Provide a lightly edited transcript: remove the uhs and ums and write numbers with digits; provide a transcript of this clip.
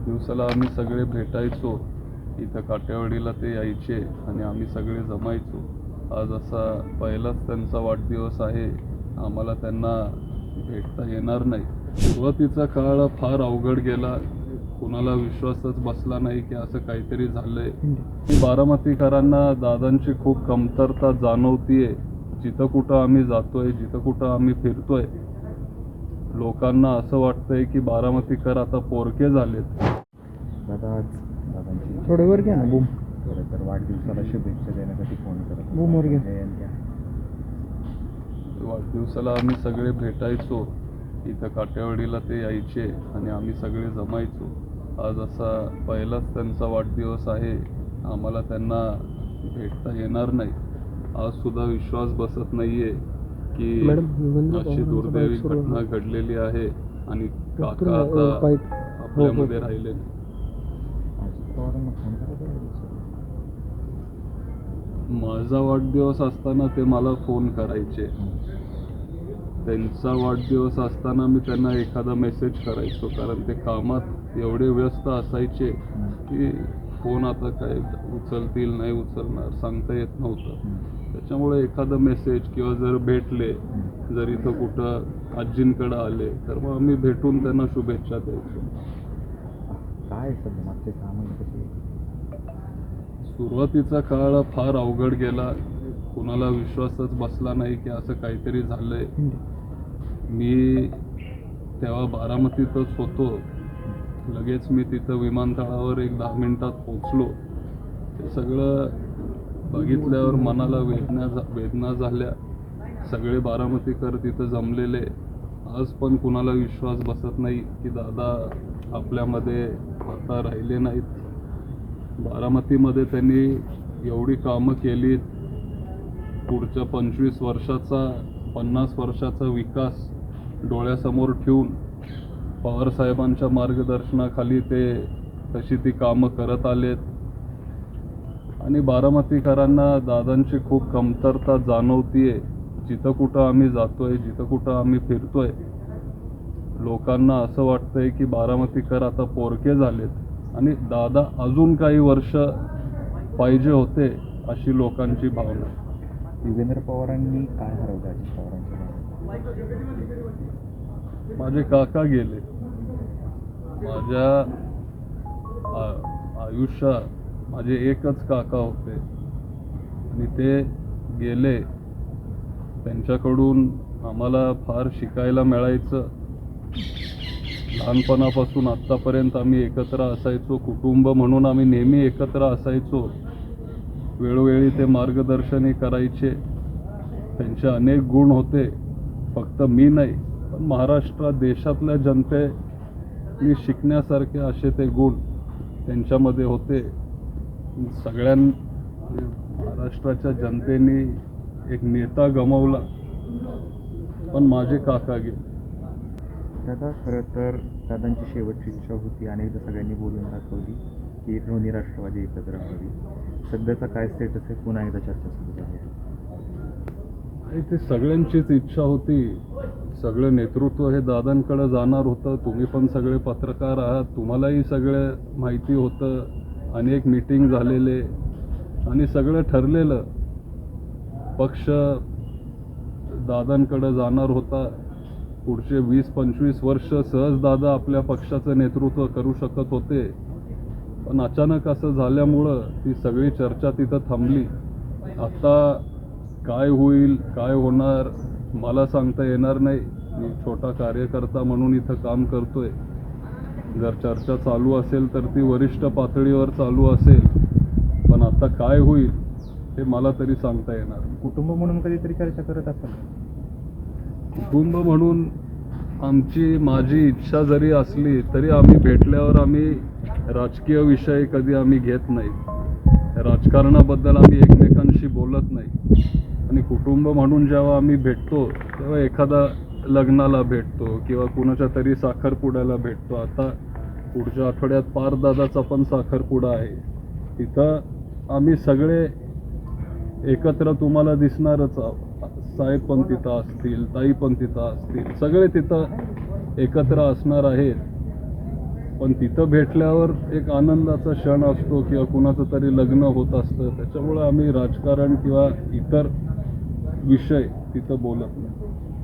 वाढदिवसाला आम्ही सगळे भेटायचो. इथं काटेवाडीला ते यायचे आणि आम्ही सगळे जमायचो. आज असा पहिलाच त्यांचा वाढदिवस आहे. आम्हाला त्यांना भेटता येणार नाही. सुरुवातीचा काळ फार अवघड गेला. कुणाला विश्वासच बसला नाही की असं काहीतरी झालंय. बारामतीकरांना दादांची खूप कमतरता जाणवतीये. जिथं कुठं आम्ही जातोय, जिथं कुठं आम्ही फिरतोय, लोकांना असं वाटतंय की बारामतीकर आता पोरके झालेत. दादा आज दादांची थोडे वर घ्या ना बूम. खरं तर वाढदिवसाला शुभेच्छा देण्यासाठी फोन करत बूम वर घ्या. वाढदिवसाला आम्ही सगळे भेटायचो. इथं काटेवाडीला ते यायचे आणि आम्ही सगळे जमायचो. आज असा पहिलाच त्यांचा वाढदिवस आहे. आम्हाला त्यांना भेटता येणार नाही. आज सुद्धा विश्वास बसत नाहीये की अशी दुर्दैवी घटना घडलेली आहे आणि काका आता आपल्यामध्ये राहिले नाही. पवारांना फोन करायचा. माझा वाढदिवस असताना ते मला फोन करायचे. त्यांचा वाढदिवस असताना मी त्यांना एखादा मेसेज करायचो, कारण ते कामात एवढे व्यस्त असायचे की फोन आता काय उचलतील नाही उचलणार सांगता येत नव्हतं. त्याच्यामुळे एखादा मेसेज किंवा जर भेटले, जर इथं कुठं आजींकडे आले तर मग आम्ही भेटून त्यांना शुभेच्छा द्यायचो. काय सध्या मागचे कामं कशी? सुरुवातीचा काळ फार अवघड गेला. कुणाला विश्वासच बसला नाही की असं काहीतरी झालंय. मी तेव्हा बारामतीतच होतो. लगेच मी तिथं विमानतळावर एक 10 मिनिटात पोचलो. ते सगळं बघितल्यावर मनाला वेदना झाल्या. सगळे बारामतीकर तिथं जमलेले. आज पण कुणाला विश्वास बसत नाही की दादा आपल्यामध्ये आता राहिले नाहीत. बारामतीमध्ये त्यांनी एवढी कामं केली. पुढच्या 25 वर्षाचा 50 वर्षाचा विकास डोळ्यासमोर ठेवून पवारसाहेबांच्या मार्गदर्शनाखाली ते तशी ती कामं करत आलेत. आणि बारामतीकरांना दादांची खूप कमतरता जाणवतीये. जिथं कुठं आम्ही जातोय, जिथं कुठं आम्ही फिरतोय, लोकांना असं वाटतंय की बारामतीकर आता पोरके झालेत आणि दादा अजून काही वर्ष पाहिजे होते, अशी लोकांची भावना. युगेंद्र पवारांनी काय हरवलं अजित पवारांच्या? माझे काका गेले. माझ्या आयुष्यात माझे एकच काका होते आणि ते गेले. त्यांच्याकडून आम्हाला फार शिकायला मिळायचं. लहानपणापासून आत्तापर्यंत आम्ही एकत्र असायचो. कुटुंब म्हणून आम्ही नेहमी एकत्र असायचो. वेळोवेळी ते मार्गदर्शनही करायचे. त्यांचे अनेक गुण होते. फक्त मी नाही, पण महाराष्ट्रात देशातल्या जनतेने शिकण्यासारखे असे ते गुण त्यांच्यामध्ये होते. महाराष्ट्राच्या जनतेने एक नेता गमावला, पण माझे काका गेले. दादा खरं तर दादांची शेवटची इच्छा होती, अनेकदा सगळ्यांनी बोलून दाखवली की दोन्ही राष्ट्रवादी एकत्र व्हावी. सध्याचा काय स्टेटस आहे? पुन्हा एकदा चर्चा सुरू झाली. आणि ते सगळ्यांचीच इच्छा होती. सगळं नेतृत्व हे दादांकडे जाणार होतं. तुम्ही पण सगळे पत्रकार आहात, तुम्हालाही सगळं माहिती होतं. अनेक मीटिंग झालेले आणि सगळं ठरलेलं. पक्ष दादांकडे जाणार होता. पुढचे 20-25 वर्ष सहज दादा आपल्या पक्षाचं नेतृत्व करू शकत होते. पण अचानक असं झाल्यामुळं ती सगळी चर्चा तिथं थांबली. आता काय होईल, काय होणार मला सांगता येणार नाही. मी छोटा कार्यकर्ता म्हणून इथं काम करतोय. जर चर्चा चालू असेल तर ती वरिष्ठ पातळीवर चालू असेल, पण आता काय होईल हे मला तरी सांगता येणार. कुटुंब म्हणून कधीतरी चर्चा करत असाल? कुटुंब म्हणून माझी इच्छा जरी असली तरी आम्ही भेटल्यावर आम्ही राजकीय विषय कधी आम्ही घेत नाही. राजकारणाबद्दल आम्ही एकमेकांशी बोलत नाही. आणि कुटुंब म्हणून जेव्हा आम्ही भेटतो तेव्हा एखादा लग्नाला भेटतो किंवा कुणाच्या तरी साखरपुड्याला भेटतो. आता पुढच्या आठवड्यात पारदादाचा पण साखरपुडा आहे. तिथं आम्ही सगळे एकत्र तुम्हाला दिसणारच आहोत. साहेब पण तिथं असतील, ताई पण तिथं असतील, सगळे तिथं एकत्र असणार आहेत. पण तिथं भेटल्यावर एक आनंदाचा क्षण असतो किंवा कुणाचं तरी लग्न होत असतं, त्याच्यामुळे आम्ही राजकारण किंवा इतर विषय तिथं बोलत नाही.